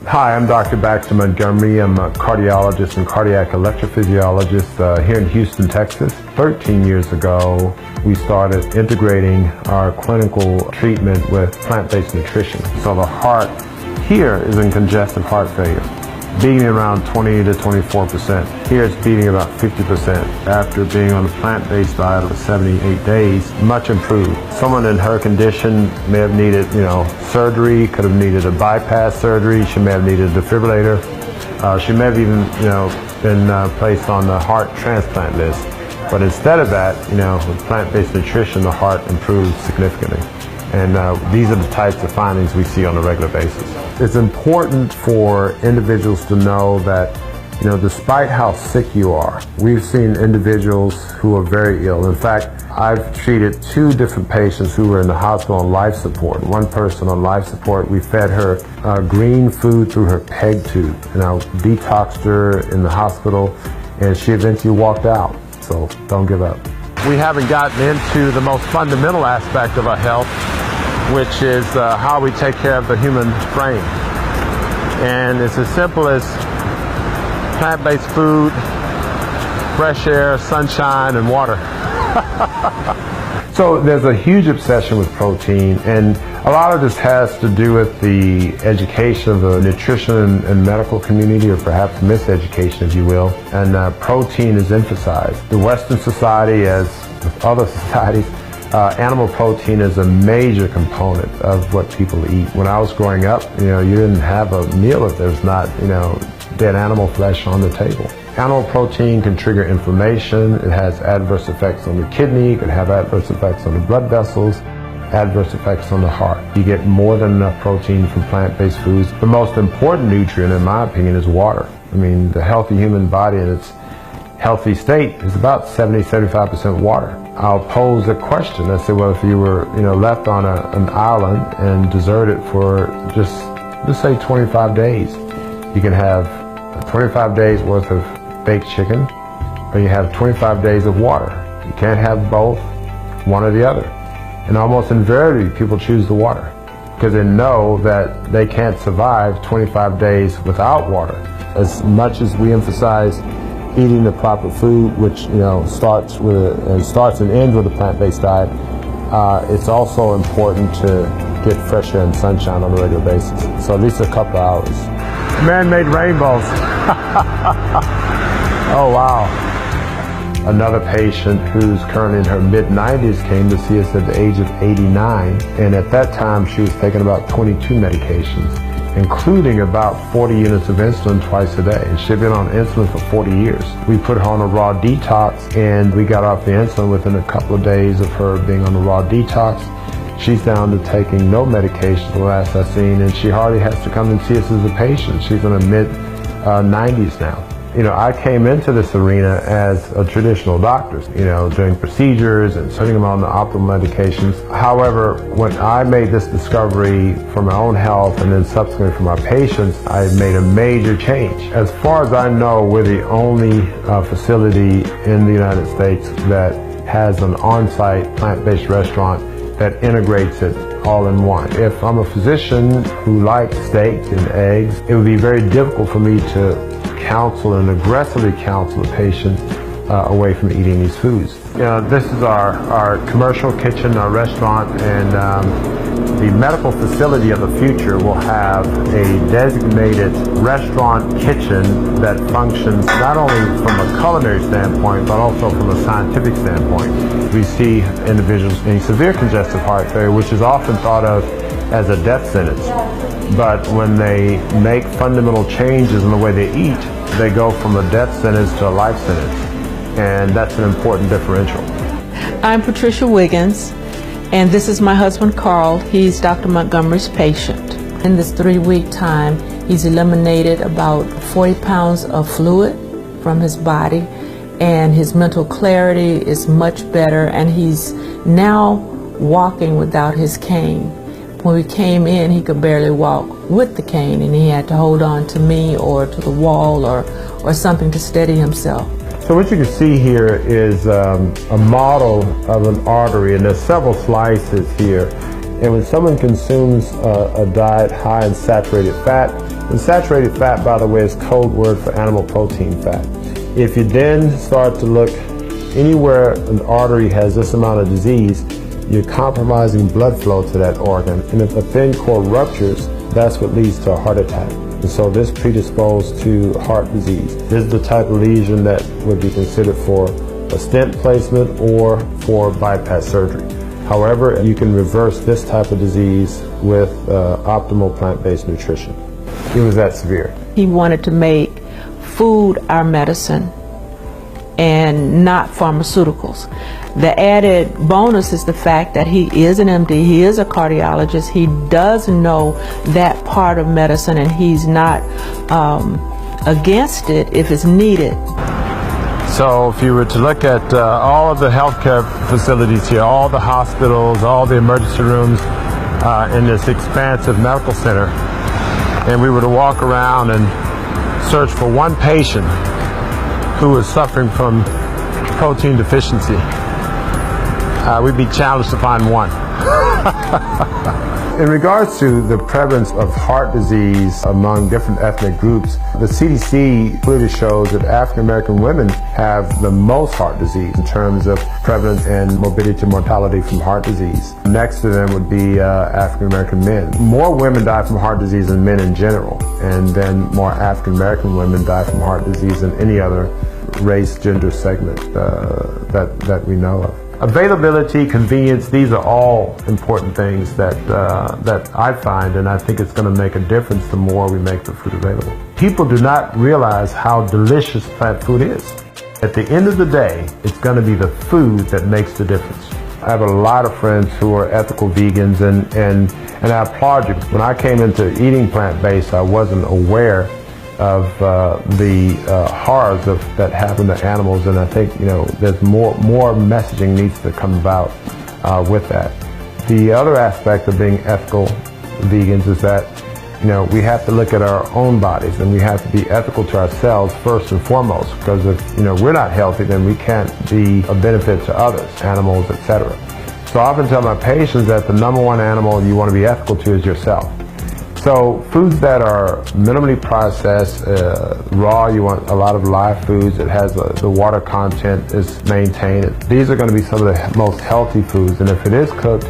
Hi, I'm Dr. Baxton Montogomery. I'm a cardiologist and cardiac electrophysiologist here in Houston, Texas. 13 years ago, we started integrating our clinical treatment with plant-based nutrition. So the heart here is in congestive heart failure, beating around 20 to 24%. Here it's beating about 50%. After being on a plant-based diet for 78 days, much improved. Someone in her condition may have needed, surgery, could have needed a bypass surgery. She may have needed a defibrillator. She may have even, been placed on the heart transplant list. But instead of that, with plant-based nutrition, the heart improved significantly. And these are the types of findings we see on a regular basis. It's important for individuals to know that, despite how sick you are, we've seen individuals who are very ill. In fact, I've treated 2 different patients who were in the hospital on life support. One person on life support, we fed her green food through her PEG tube, detoxed her in the hospital, and she eventually walked out. So don't give up. We haven't gotten into the most fundamental aspect of our health, which is how we take care of the human frame. And it's as simple as plant-based food, fresh air, sunshine, and water. So there's a huge obsession with protein, and a lot of this has to do with the education of the nutrition and medical community, or perhaps miseducation, if you will, and protein is emphasized. The Western society, as with other societies, animal protein is a major component of what people eat. When I was growing up, you didn't have a meal if there was not, dead animal flesh on the table. Animal protein can trigger inflammation. It has adverse effects on the kidney. It can have adverse effects on the blood vessels, adverse effects on the heart. You get more than enough protein from plant-based foods. The most important nutrient, in my opinion, is water. The healthy human body in its healthy state is about 70-75% water. I'll pose a question. I say, well, if you were, left on an island and deserted for just, let's say 25 days, you can have 25 days worth of baked chicken, or you have 25 days of water. You can't have both, one or the other. And almost invariably, people choose the water because they know that they can't survive 25 days without water. As much as we emphasize eating the proper food, which starts and ends with a plant-based diet, it's also important to get fresh air and sunshine on a regular basis. So at least a couple of hours. Man-made rainbows. Oh wow. Another patient who's currently in her mid-90s came to see us at the age of 89, and at that time she was taking about 22 medications, including about 40 units of insulin twice a day. And she'd been on insulin for 40 years. We put her on a raw detox, and we got off the insulin within a couple of days of her being on the raw detox. She's down to taking no medication the last I've seen, and she hardly has to come and see us as a patient. She's in her mid-90s now. I came into this arena as a traditional doctor, doing procedures and putting them on the optimal medications. However, when I made this discovery for my own health and then subsequently for my patients, I made a major change. As far as I know, we're the only facility in the United States that has an on-site plant-based restaurant that integrates it all in one. If I'm a physician who likes steaks and eggs, it would be very difficult for me to counsel and aggressively counsel a patient away from eating these foods. This is our commercial kitchen, our restaurant, and the medical facility of the future will have a designated restaurant kitchen that functions not only from a culinary standpoint, but also from a scientific standpoint. We see individuals in severe congestive heart failure, which is often thought of as a death sentence. But when they make fundamental changes in the way they eat, they go from a death sentence to a life sentence. And that's an important differential. I'm Patricia Wiggins, and this is my husband Carl. He's Dr. Montgomery's patient. In this 3-week time, he's eliminated about 40 pounds of fluid from his body, and his mental clarity is much better, and he's now walking without his cane. When we came in, he could barely walk with the cane, and he had to hold on to me or to the wall or something to steady himself. So what you can see here is a model of an artery, and there's several slices here. And when someone consumes a diet high in saturated fat, And saturated fat, by the way, is code word for animal protein fat. If you then start to look anywhere an artery has this amount of disease, you're compromising blood flow to that organ. And if a thin cord ruptures, that's what leads to a heart attack. And so this predisposed to heart disease. This is the type of lesion that would be considered for a stent placement or for bypass surgery. However, you can reverse this type of disease with optimal plant-based nutrition. It was that severe. He wanted to make food our medicine and not pharmaceuticals. The added bonus is the fact that he is an MD, he is a cardiologist, he does know that part of medicine, and he's not against it if it's needed. So if you were to look at all of the healthcare facilities here, all the hospitals, all the emergency rooms in this expansive medical center, and we were to walk around and search for one patient who is suffering from protein deficiency, we'd be challenged to find one. In regards to the prevalence of heart disease among different ethnic groups, the CDC clearly shows that African American women have the most heart disease in terms of prevalence and morbidity and mortality from heart disease. Next to them would be African American men. More women die from heart disease than men in general, and then more African American women die from heart disease than any other race, gender segment that we know of. Availability, convenience, these are all important things that I find, and I think it's going to make a difference the more we make the food available. People do not realize how delicious plant food is. At the end of the day, it's going to be the food that makes the difference. I have a lot of friends who are ethical vegans, and I applaud you. When I came into eating plant-based, I wasn't aware of the horrors that happen to animals, and I think there's more messaging needs to come about with that. The other aspect of being ethical vegans is that we have to look at our own bodies, and we have to be ethical to ourselves first and foremost, because if we're not healthy, then we can't be a benefit to others, animals, etc. So I often tell my patients that the number one animal you want to be ethical to is yourself. So foods that are minimally processed, raw, you want a lot of live foods that has the water content is maintained. These are going to be some of the most healthy foods, and if it is cooked,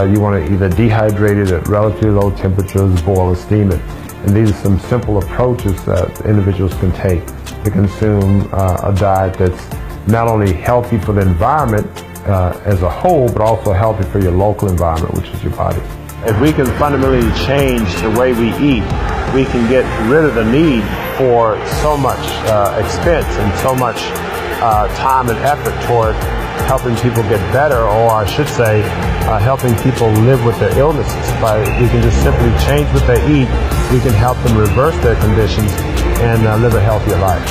you want to either dehydrate it at relatively low temperatures, boil or steam it. And these are some simple approaches that individuals can take to consume a diet that's not only healthy for the environment as a whole, but also healthy for your local environment, which is your body. If we can fundamentally change the way we eat, we can get rid of the need for so much expense and so much time and effort toward helping people get better, or I should say, helping people live with their illnesses. We can just simply change what they eat, we can help them reverse their conditions and live a healthier life.